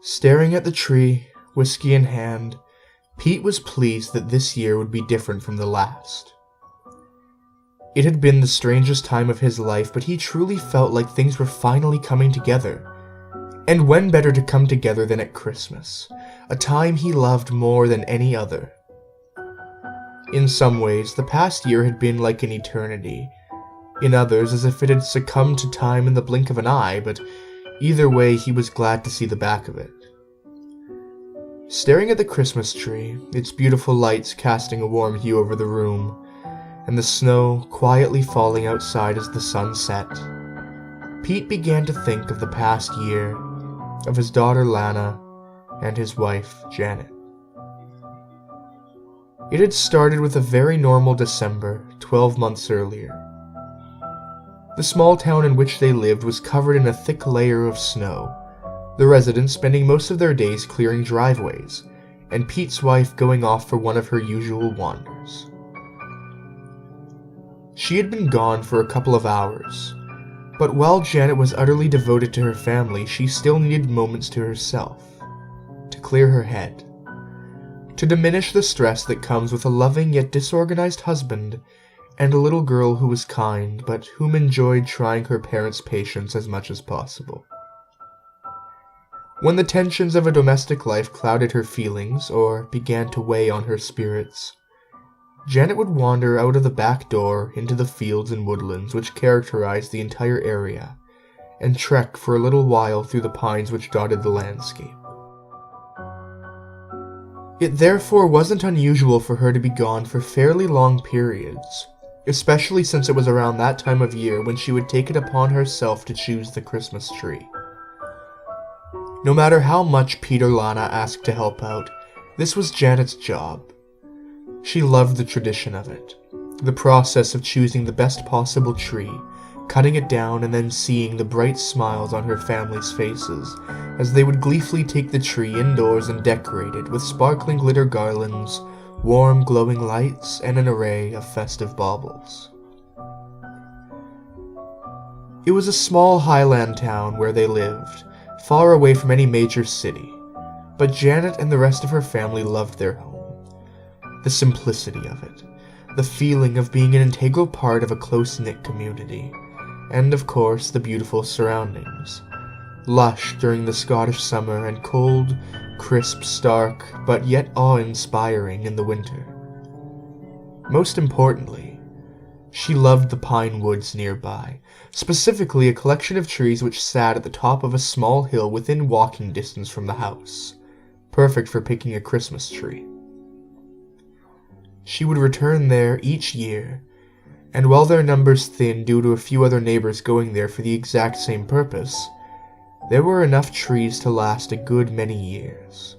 Staring at the tree, whiskey in hand, Pete was pleased that this year would be different from the last. It had been the strangest time of his life, but he truly felt like things were finally coming together. And when better to come together than at Christmas, a time he loved more than any other. In some ways, the past year had been like an eternity. In others, as if it had succumbed to time in the blink of an eye, but either way, he was glad to see the back of it. Staring at the Christmas tree, its beautiful lights casting a warm hue over the room, and the snow quietly falling outside as the sun set, Pete began to think of the past year, of his daughter Lana, and his wife Janet. It had started with a very normal December, 12 months earlier. The small town in which they lived was covered in a thick layer of snow, the residents spending most of their days clearing driveways, and Pete's wife going off for one of her usual wanders. She had been gone for a couple of hours, but while Janet was utterly devoted to her family, she still needed moments to herself, to clear her head, to diminish the stress that comes with a loving yet disorganized husband and a little girl who was kind, but whom enjoyed trying her parents' patience as much as possible. When the tensions of a domestic life clouded her feelings or began to weigh on her spirits, Janet would wander out of the back door into the fields and woodlands which characterized the entire area, and trek for a little while through the pines which dotted the landscape. It therefore wasn't unusual for her to be gone for fairly long periods, especially since it was around that time of year when she would take it upon herself to choose the Christmas tree. No matter how much Pete or Lana asked to help out, this was Janet's job. She loved the tradition of it, the process of choosing the best possible tree, cutting it down, and then seeing the bright smiles on her family's faces as they would gleefully take the tree indoors and decorate it with sparkling glitter garlands, warm glowing lights, and an array of festive baubles. It was a small highland town where they lived, far away from any major city, but Janet and the rest of her family loved their home. The simplicity of it, the feeling of being an integral part of a close-knit community, and of course the beautiful surroundings. Lush during the Scottish summer and cold, crisp, stark, but yet awe-inspiring in the winter. Most importantly, she loved the pine woods nearby, specifically a collection of trees which sat at the top of a small hill within walking distance from the house, perfect for picking a Christmas tree. She would return there each year, and while their numbers thinned due to a few other neighbors going there for the exact same purpose, there were enough trees to last a good many years.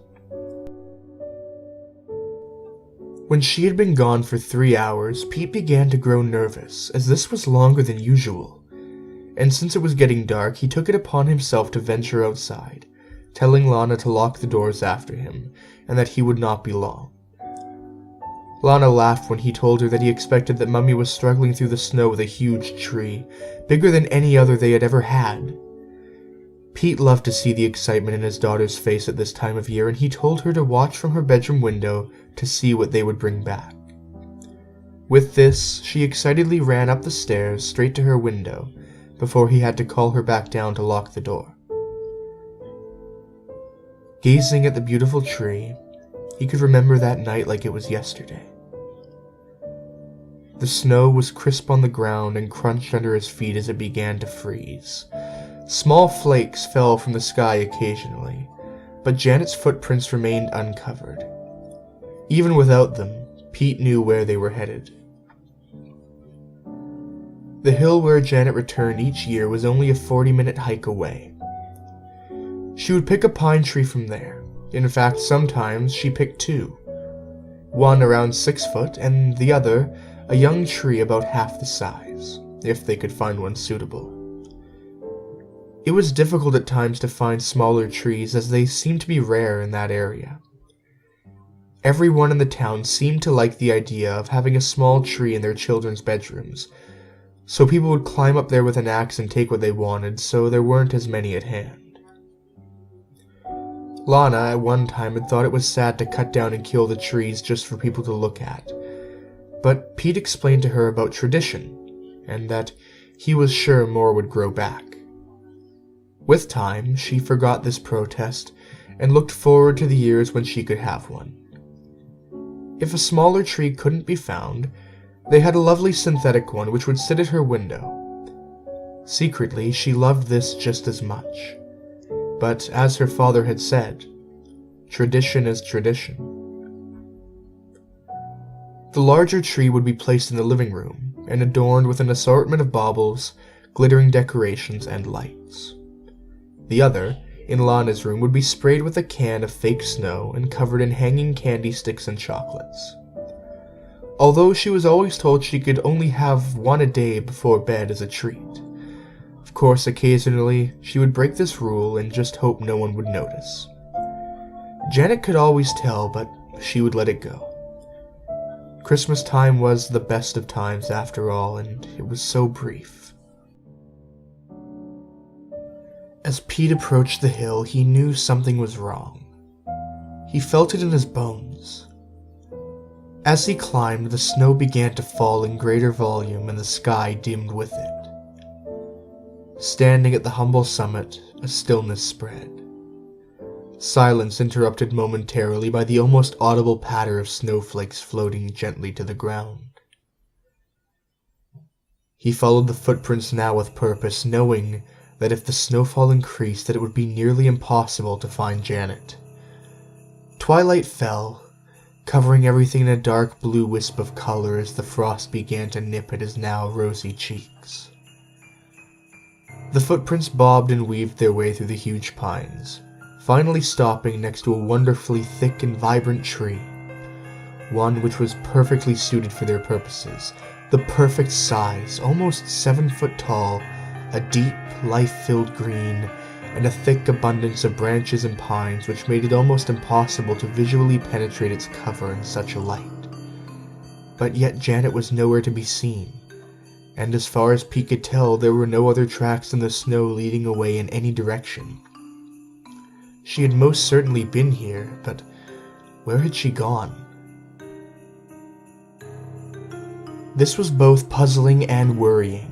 When she had been gone for 3 hours, Pete began to grow nervous, as this was longer than usual, and since it was getting dark, he took it upon himself to venture outside, telling Lana to lock the doors after him, and that he would not be long. Lana laughed when he told her that he expected that Mummy was struggling through the snow with a huge tree, bigger than any other they had ever had. Pete loved to see the excitement in his daughter's face at this time of year, and he told her to watch from her bedroom window to see what they would bring back. With this, she excitedly ran up the stairs straight to her window, before he had to call her back down to lock the door. Gazing at the beautiful tree, he could remember that night like it was yesterday. The snow was crisp on the ground and crunched under his feet as it began to freeze. Small flakes fell from the sky occasionally, but Janet's footprints remained uncovered. Even without them, Pete knew where they were headed. The hill where Janet returned each year was only a 40-minute hike away. She would pick a pine tree from there. In fact, sometimes she picked two. One around 6 foot, and the other a young tree about half the size, if they could find one suitable. It was difficult at times to find smaller trees, as they seemed to be rare in that area. Everyone in the town seemed to like the idea of having a small tree in their children's bedrooms, so people would climb up there with an axe and take what they wanted, so there weren't as many at hand. Lana at one time had thought it was sad to cut down and kill the trees just for people to look at, but Pete explained to her about tradition, and that he was sure more would grow back. With time, she forgot this protest and looked forward to the years when she could have one. If a smaller tree couldn't be found, they had a lovely synthetic one which would sit at her window. Secretly, she loved this just as much. But as her father had said, tradition is tradition. The larger tree would be placed in the living room and adorned with an assortment of baubles, glittering decorations, and lights. The other, in Lana's room, would be sprayed with a can of fake snow and covered in hanging candy sticks and chocolates. Although she was always told she could only have one a day before bed as a treat. Of course, occasionally, she would break this rule and just hope no one would notice. Janet could always tell, but she would let it go. Christmas time was the best of times after all, and it was so brief. As Pete approached the hill, he knew something was wrong. He felt it in his bones. As he climbed, the snow began to fall in greater volume and the sky dimmed with it. Standing at the humble summit, a stillness spread. Silence interrupted momentarily by the almost audible patter of snowflakes floating gently to the ground. He followed the footprints now with purpose, knowing that if the snowfall increased, that it would be nearly impossible to find Janet. Twilight fell, covering everything in a dark blue wisp of color as the frost began to nip at his now rosy cheeks. The footprints bobbed and weaved their way through the huge pines, finally stopping next to a wonderfully thick and vibrant tree, one which was perfectly suited for their purposes, the perfect size, almost 7 foot tall, a deep, life-filled green, and a thick abundance of branches and pines which made it almost impossible to visually penetrate its cover in such a light. But yet Janet was nowhere to be seen, and as far as Pete could tell, there were no other tracks in the snow leading away in any direction. She had most certainly been here, but where had she gone? This was both puzzling and worrying.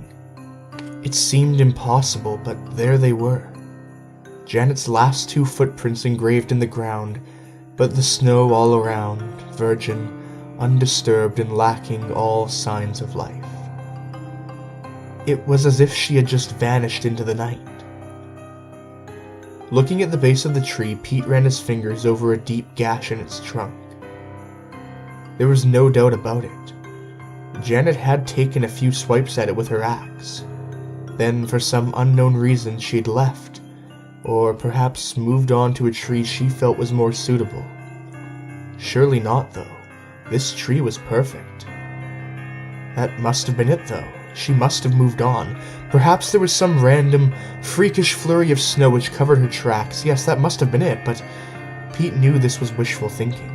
It seemed impossible, but there they were. Janet's last 2 footprints engraved in the ground, but the snow all around, virgin, undisturbed, and lacking all signs of life. It was as if she had just vanished into the night. Looking at the base of the tree, Pete ran his fingers over a deep gash in its trunk. There was no doubt about it. Janet had taken a few swipes at it with her axe. Then, for some unknown reason, she had left, or perhaps moved on to a tree she felt was more suitable. Surely not, though. This tree was perfect. That must have been it, though. She must have moved on. Perhaps there was some random, freakish flurry of snow which covered her tracks. Yes, that must have been it, but Pete knew this was wishful thinking.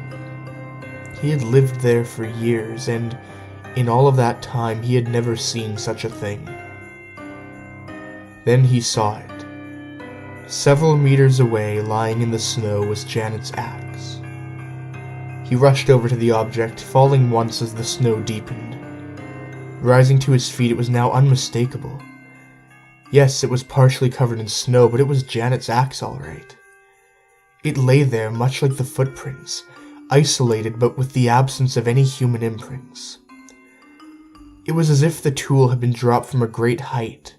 He had lived there for years, and in all of that time he had never seen such a thing. Then he saw it. Several meters away, lying in the snow, was Janet's axe. He rushed over to the object, falling once as the snow deepened. Rising to his feet, it was now unmistakable. Yes, it was partially covered in snow, but it was Janet's axe all right. It lay there much like the footprints, isolated but with the absence of any human imprints. It was as if the tool had been dropped from a great height,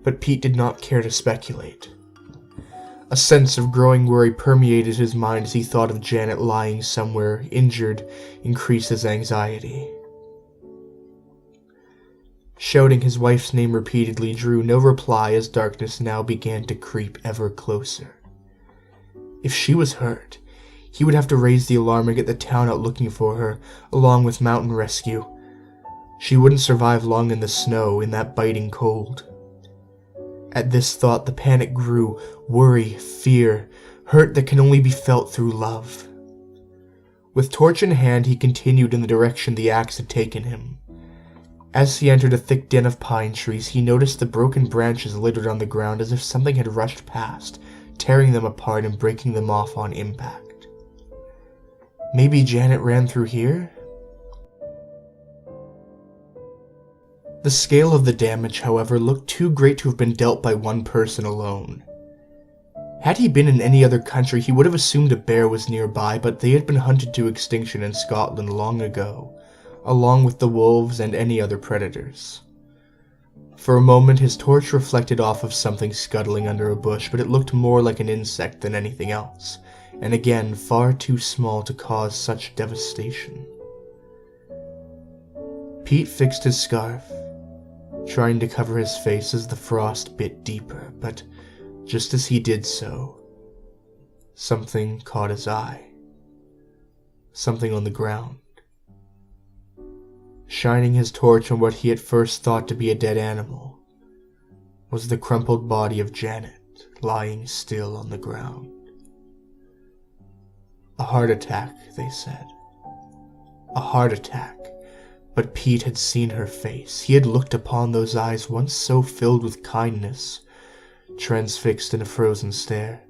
but Pete did not care to speculate. A sense of growing worry permeated his mind as he thought of Janet lying somewhere, injured, increased his anxiety. Shouting his wife's name repeatedly drew no reply as darkness now began to creep ever closer. If she was hurt, he would have to raise the alarm and get the town out looking for her, along with mountain rescue. She wouldn't survive long in the snow, in that biting cold. At this thought, the panic grew, worry, fear, hurt that can only be felt through love. With torch in hand, he continued in the direction the axe had taken him. As he entered a thick den of pine trees, he noticed the broken branches littered on the ground as if something had rushed past, tearing them apart and breaking them off on impact. Maybe Janet ran through here? The scale of the damage, however, looked too great to have been dealt by one person alone. Had he been in any other country, he would have assumed a bear was nearby, but they had been hunted to extinction in Scotland long ago, along with the wolves and any other predators. For a moment, his torch reflected off of something scuttling under a bush, but it looked more like an insect than anything else, and again, far too small to cause such devastation. Pete fixed his scarf, trying to cover his face as the frost bit deeper, but just as he did so, something caught his eye. Something on the ground. Shining his torch on what he at first thought to be a dead animal was the crumpled body of Janet lying still on the ground. A heart attack, they said. A heart attack. But Pete had seen her face. He had looked upon those eyes once so filled with kindness, transfixed in a frozen stare.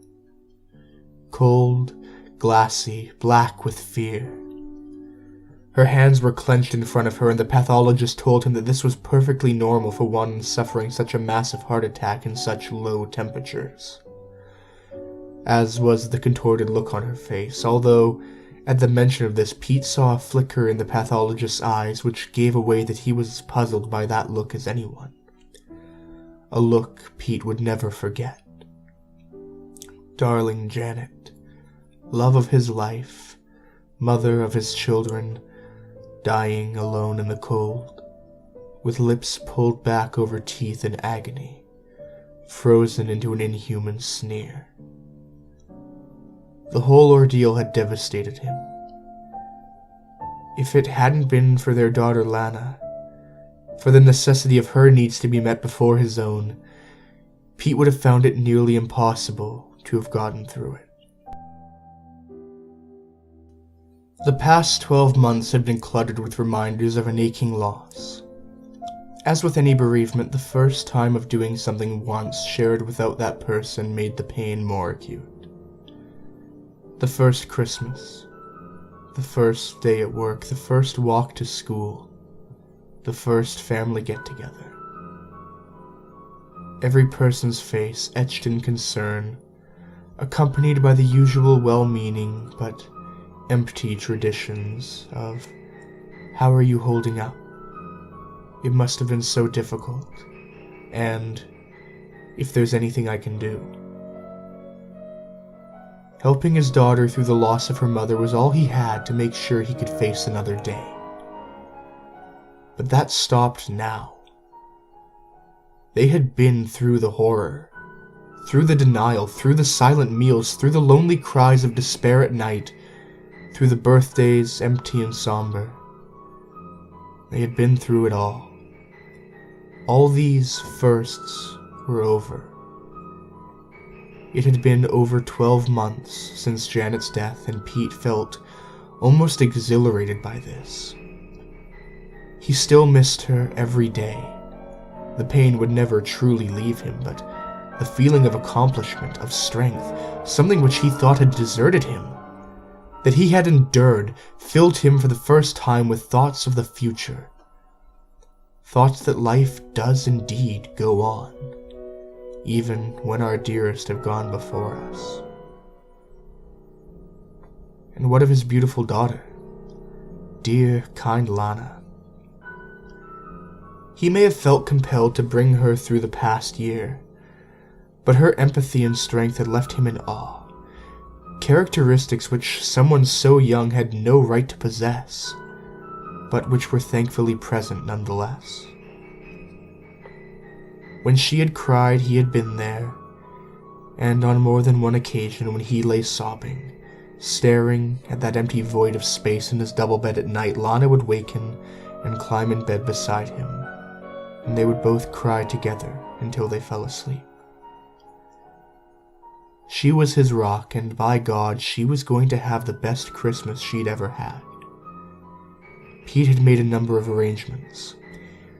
Cold, glassy, black with fear. Her hands were clenched in front of her, and the pathologist told him that this was perfectly normal for one suffering such a massive heart attack in such low temperatures. As was the contorted look on her face, although at the mention of this, Pete saw a flicker in the pathologist's eyes which gave away that he was as puzzled by that look as anyone. A look Pete would never forget. Darling Janet, love of his life, mother of his children, dying alone in the cold, with lips pulled back over teeth in agony, frozen into an inhuman sneer. The whole ordeal had devastated him. If it hadn't been for their daughter Lana, for the necessity of her needs to be met before his own, Pete would have found it nearly impossible to have gotten through it. The past 12 months had been cluttered with reminders of an aching loss. As with any bereavement, the first time of doing something once shared without that person made the pain more acute. The first Christmas, the first day at work, the first walk to school, the first family get-together. Every person's face etched in concern, accompanied by the usual well-meaning but empty traditions of, "How are you holding up? It must have been so difficult," and "If there's anything I can do." Helping his daughter through the loss of her mother was all he had to make sure he could face another day. But that stopped now. They had been through the horror, through the denial, through the silent meals, through the lonely cries of despair at night, through the birthdays empty and somber. They had been through it all. All these firsts were over. It had been over 12 months since Janet's death, and Pete felt almost exhilarated by this. He still missed her every day. The pain would never truly leave him, but the feeling of accomplishment, of strength, something which he thought had deserted him, that he had endured, filled him for the first time with thoughts of the future. Thoughts that life does indeed go on, even when our dearest have gone before us. And what of his beautiful daughter? Dear, kind Lana. He may have felt compelled to bring her through the past year, but her empathy and strength had left him in awe, characteristics which someone so young had no right to possess, but which were thankfully present nonetheless. When she had cried, he had been there, and on more than one occasion when he lay sobbing, staring at that empty void of space in his double bed at night, Lana would waken and climb in bed beside him, and they would both cry together until they fell asleep. She was his rock, and by God, she was going to have the best Christmas she'd ever had. Pete had made a number of arrangements.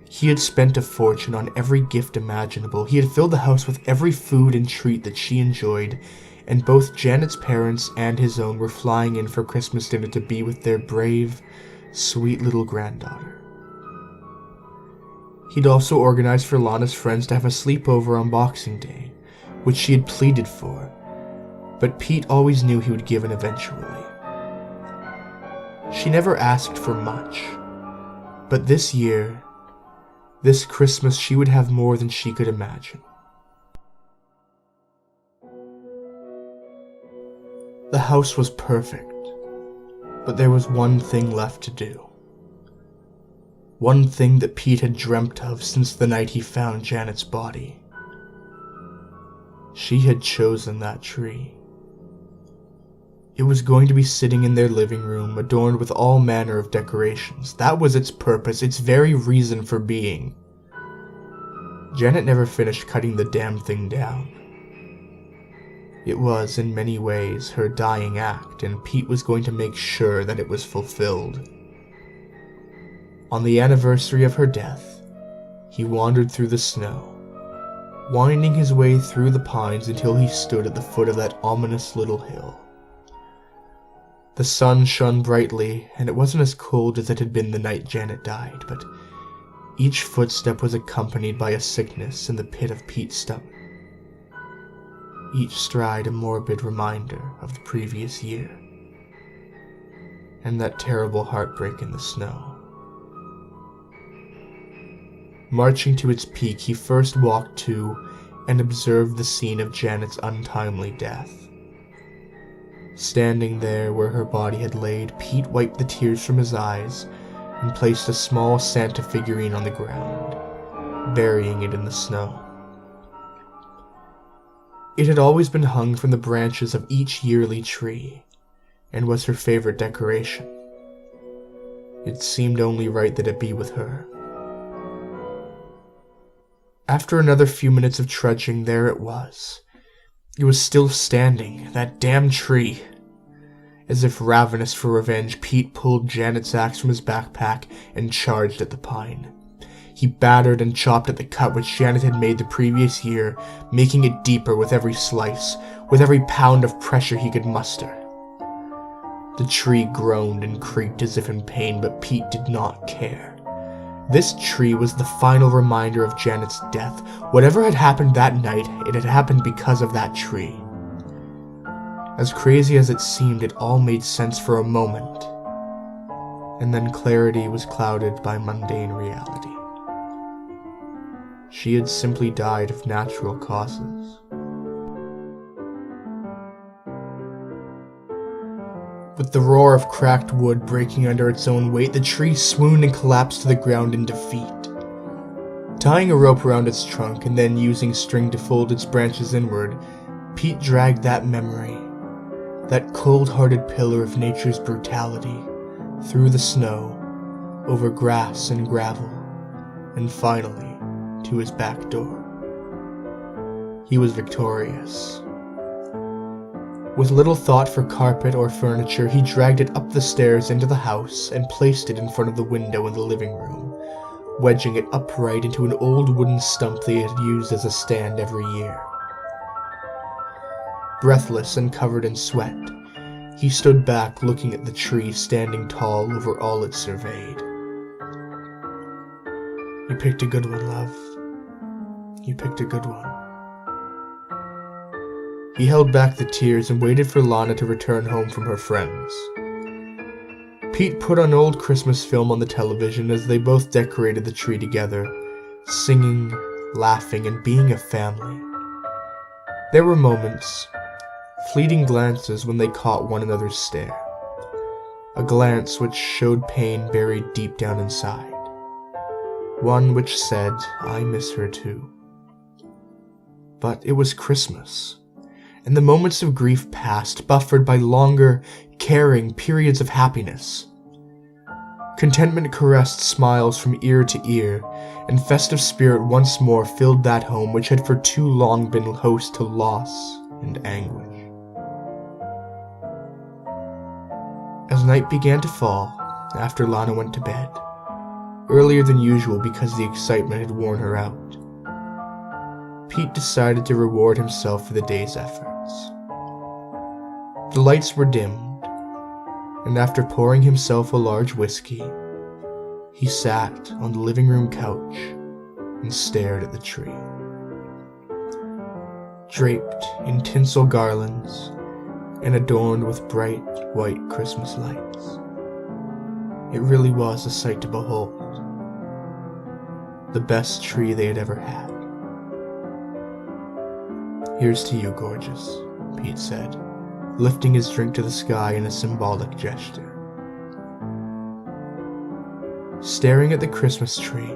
He had spent a fortune on every gift imaginable. He had filled the house with every food and treat that she enjoyed, and both Janet's parents and his own were flying in for Christmas dinner to be with their brave, sweet little granddaughter. He'd also organized for Lana's friends to have a sleepover on Boxing Day, which she had pleaded for, but Pete always knew he would give in eventually. She never asked for much, but this year, this Christmas, she would have more than she could imagine. The house was perfect, but there was one thing left to do. One thing that Pete had dreamt of since the night he found Janet's body. She had chosen that tree. It was going to be sitting in their living room, adorned with all manner of decorations. That was its purpose, its very reason for being. Janet never finished cutting the damn thing down. It was, in many ways, her dying act, and Pete was going to make sure that it was fulfilled. On the anniversary of her death, he wandered through the snow, winding his way through the pines until he stood at the foot of that ominous little hill. The sun shone brightly, and it wasn't as cold as it had been the night Janet died, but each footstep was accompanied by a sickness in the pit of Pete's stomach. Each stride a morbid reminder of the previous year, and that terrible heartbreak in the snow. Marching to its peak, he first walked to and observed the scene of Janet's untimely death. Standing there where her body had laid, Pete wiped the tears from his eyes and placed a small Santa figurine on the ground, burying it in the snow. It had always been hung from the branches of each yearly tree, and was her favorite decoration. It seemed only right that it be with her. After another few minutes of trudging, there it was. It was still standing, that damn tree. As if ravenous for revenge, Pete pulled Janet's axe from his backpack and charged at the pine. He battered and chopped at the cut which Janet had made the previous year, making it deeper with every slice, with every pound of pressure he could muster. The tree groaned and creaked as if in pain, but Pete did not care. This tree was the final reminder of Janet's death. Whatever had happened that night, it had happened because of that tree. As crazy as it seemed, it all made sense for a moment, and then clarity was clouded by mundane reality. She had simply died of natural causes. With the roar of cracked wood breaking under its own weight, the tree swooned and collapsed to the ground in defeat. Tying a rope around its trunk and then using string to fold its branches inward, Pete dragged that memory, that cold-hearted pillar of nature's brutality, through the snow, over grass and gravel, and finally to his back door. He was victorious. With little thought for carpet or furniture, he dragged it up the stairs into the house and placed it in front of the window in the living room, wedging it upright into an old wooden stump they had used as a stand every year. Breathless and covered in sweat, he stood back looking at the tree standing tall over all it surveyed. "You picked a good one, love. You picked a good one." He held back the tears and waited for Lana to return home from her friends. Pete put on old Christmas film on the television as they both decorated the tree together, singing, laughing, and being a family. There were moments, fleeting glances when they caught one another's stare. A glance which showed pain buried deep down inside. One which said, "I miss her too." But it was Christmas, and the moments of grief passed, buffered by longer, caring periods of happiness. Contentment caressed smiles from ear to ear, and festive spirit once more filled that home which had for too long been host to loss and anguish. As night began to fall, after Lana went to bed, earlier than usual because the excitement had worn her out. Pete decided to reward himself for the day's efforts. The lights were dimmed, and after pouring himself a large whiskey, he sat on the living room couch and stared at the tree. Draped in tinsel garlands and adorned with bright white Christmas lights, it really was a sight to behold. The best tree they had ever had. "Here's to you, gorgeous," Pete said, lifting his drink to the sky in a symbolic gesture. Staring at the Christmas tree,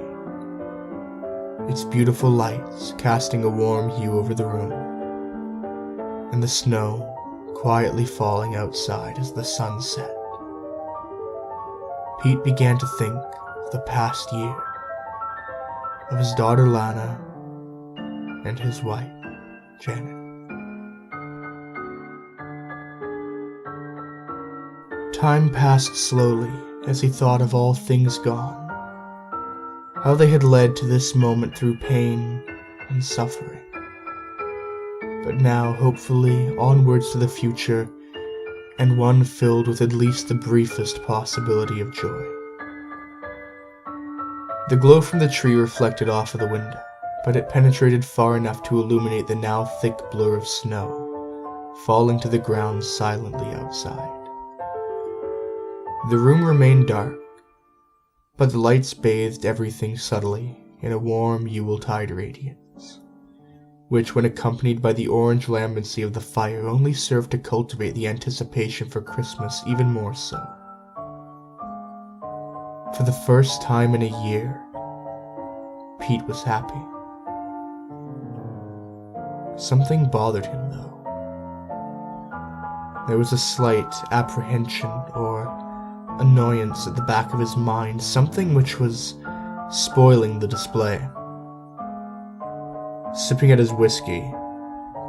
its beautiful lights casting a warm hue over the room, and the snow quietly falling outside as the sun set, Pete began to think of the past year, of his daughter Lana and his wife, Janet. Time passed slowly as he thought of all things gone, how they had led to this moment through pain and suffering. But now, hopefully, onwards to the future, and one filled with at least the briefest possibility of joy. The glow from the tree reflected off of the window, but it penetrated far enough to illuminate the now thick blur of snow, falling to the ground silently outside. The room remained dark, but the lights bathed everything subtly in a warm Yuletide radiance, which, when accompanied by the orange lambency of the fire, only served to cultivate the anticipation for Christmas even more so. For the first time in a year, Pete was happy. Something bothered him, though. There was a slight apprehension or annoyance at the back of his mind, something which was spoiling the display. Sipping at his whiskey,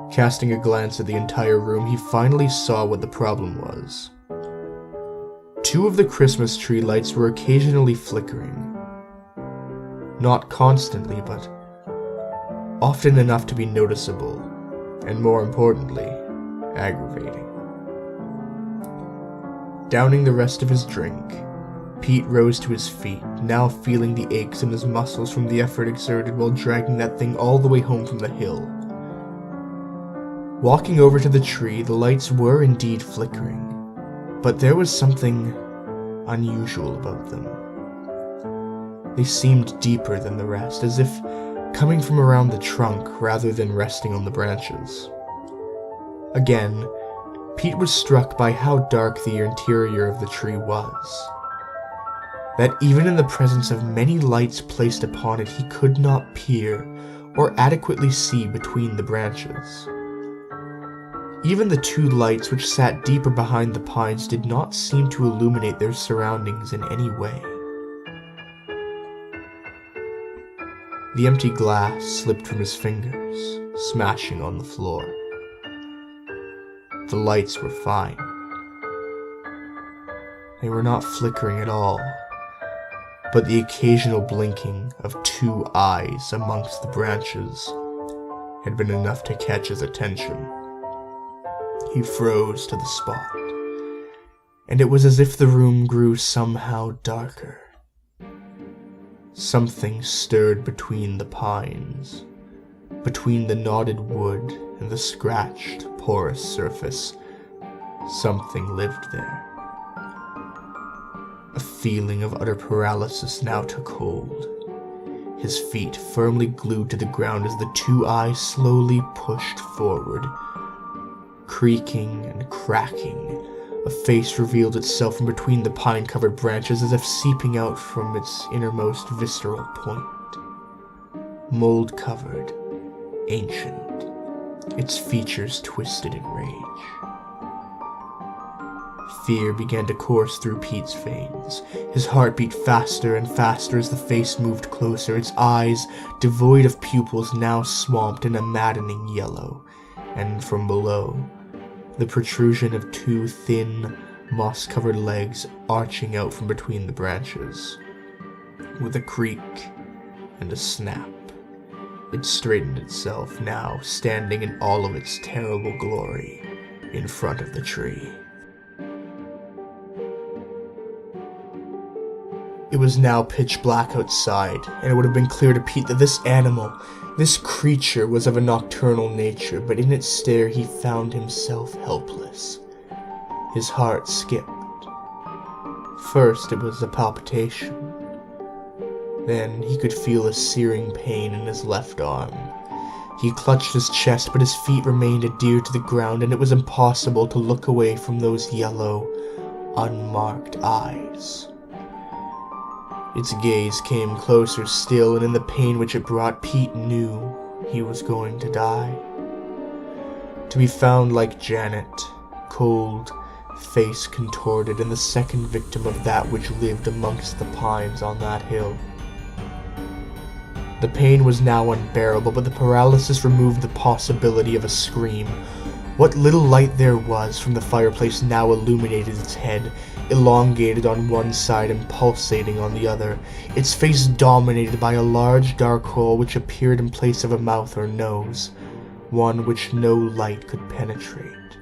casting a glance at the entire room, he finally saw what the problem was. Two of the Christmas tree lights were occasionally flickering. Not constantly, but often enough to be noticeable, and more importantly, aggravating. Downing the rest of his drink, Pete rose to his feet, now feeling the aches in his muscles from the effort exerted while dragging that thing all the way home from the hill. Walking over to the tree, the lights were indeed flickering, but there was something unusual about them. They seemed deeper than the rest, as if coming from around the trunk rather than resting on the branches. Again, Pete was struck by how dark the interior of the tree was. That even in the presence of many lights placed upon it, he could not peer or adequately see between the branches. Even the two lights which sat deeper behind the pines did not seem to illuminate their surroundings in any way. The empty glass slipped from his fingers, smashing on the floor. The lights were fine. They were not flickering at all, but the occasional blinking of two eyes amongst the branches had been enough to catch his attention. He froze to the spot, and it was as if the room grew somehow darker. Something stirred between the pines, between the knotted wood and the scratched, porous surface. Something lived there. A feeling of utter paralysis now took hold. His feet firmly glued to the ground as the two eyes slowly pushed forward. Creaking and cracking, a face revealed itself from between the pine-covered branches as if seeping out from its innermost visceral point. Mold-covered, ancient, its features twisted in rage. Fear began to course through Pete's veins. His heart beat faster and faster as the face moved closer, its eyes, devoid of pupils, now swamped in a maddening yellow, and from below, the protrusion of two thin, moss-covered legs arching out from between the branches. with a creak and a snap. It straightened itself now, standing in all of its terrible glory in front of the tree. It was now pitch black outside, and it would have been clear to Pete that this animal, this creature, was of a nocturnal nature, but in its stare he found himself helpless. His heart skipped. First it was a palpitation. Then he could feel a searing pain in his left arm. He clutched his chest, but his feet remained adhered to the ground, and it was impossible to look away from those yellow, unmarked eyes. Its gaze came closer still, and in the pain which it brought, Pete knew he was going to die. To be found like Janet, cold, face contorted, and the second victim of that which lived amongst the pines on that hill. The pain was now unbearable, but the paralysis removed the possibility of a scream. What little light there was from the fireplace now illuminated its head, elongated on one side and pulsating on the other, its face dominated by a large dark hole which appeared in place of a mouth or nose, one which no light could penetrate.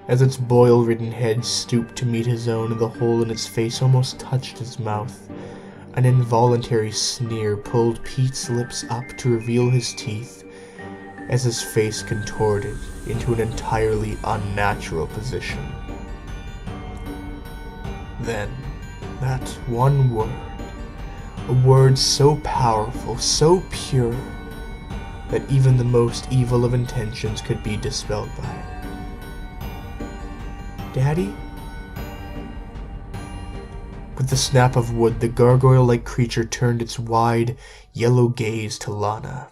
As its boil-ridden head stooped to meet his own and the hole in its face almost touched his mouth, an involuntary sneer pulled Pete's lips up to reveal his teeth as his face contorted into an entirely unnatural position. Then, that one word, a word so powerful, so pure, that even the most evil of intentions could be dispelled by it. Daddy? With the snap of wood, the gargoyle-like creature turned its wide, yellow gaze to Lana.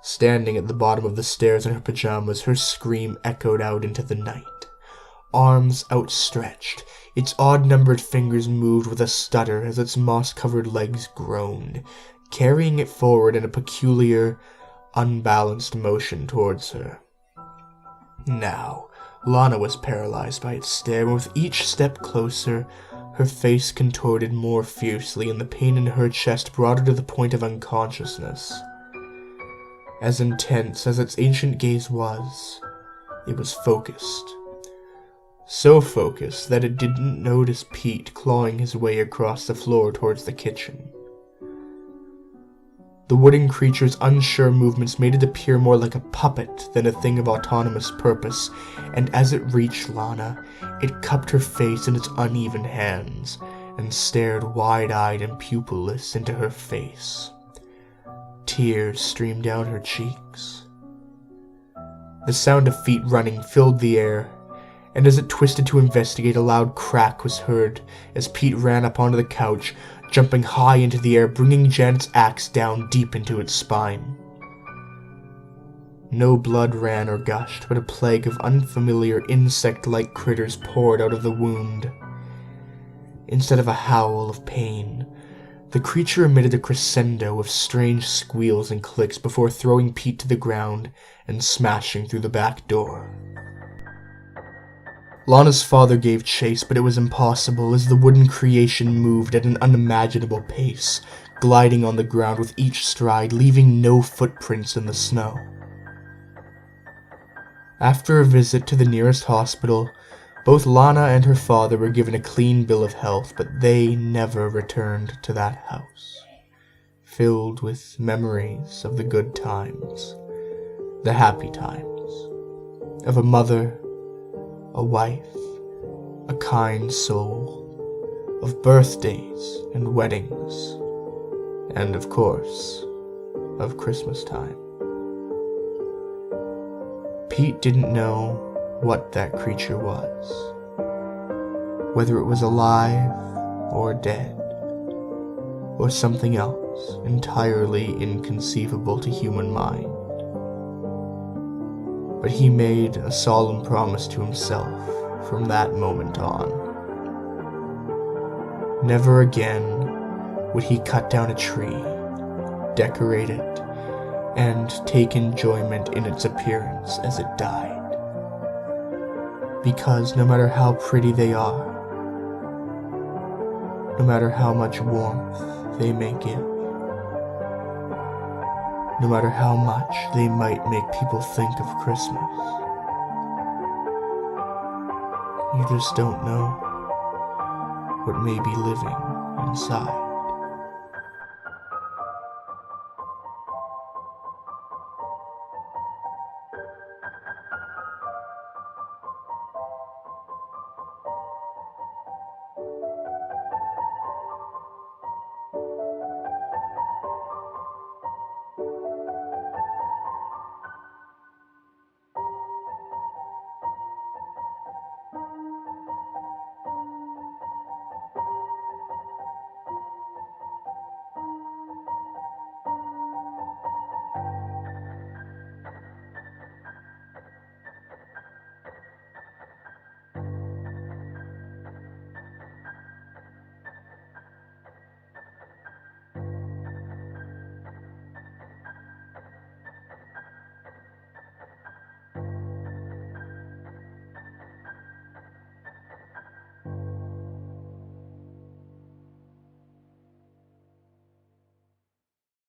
Standing at the bottom of the stairs in her pajamas, her scream echoed out into the night. Arms outstretched, its odd-numbered fingers moved with a stutter as its moss-covered legs groaned, carrying it forward in a peculiar, unbalanced motion towards her. Now, Lana was paralyzed by its stare, and with each step closer, her face contorted more fiercely, and the pain in her chest brought her to the point of unconsciousness. As intense as its ancient gaze was, it was focused. So focused that it didn't notice Pete clawing his way across the floor towards the kitchen. The wooden creature's unsure movements made it appear more like a puppet than a thing of autonomous purpose, and as it reached Lana, it cupped her face in its uneven hands and stared wide-eyed and pupilless into her face. Tears streamed down her cheeks. The sound of feet running filled the air, and as it twisted to investigate, a loud crack was heard as Pete ran up onto the couch, jumping high into the air, bringing Janet's axe down deep into its spine. No blood ran or gushed, but a plague of unfamiliar insect-like critters poured out of the wound. Instead of a howl of pain, the creature emitted a crescendo of strange squeals and clicks before throwing Pete to the ground and smashing through the back door. Lana's father gave chase, but it was impossible as the wooden creation moved at an unimaginable pace, gliding on the ground with each stride, leaving no footprints in the snow. After a visit to the nearest hospital, both Lana and her father were given a clean bill of health, but they never returned to that house, filled with memories of the good times, the happy times, of a mother, a wife, a kind soul, of birthdays and weddings, and of course, of Christmas time. Pete didn't know what that creature was, whether it was alive or dead, or something else entirely inconceivable to human mind. But he made a solemn promise to himself from that moment on. Never again would he cut down a tree, decorate it, and take enjoyment in its appearance as it died. Because no matter how pretty they are, no matter how much warmth they may give, no matter how much they might make people think of Christmas. You just don't know what may be living inside.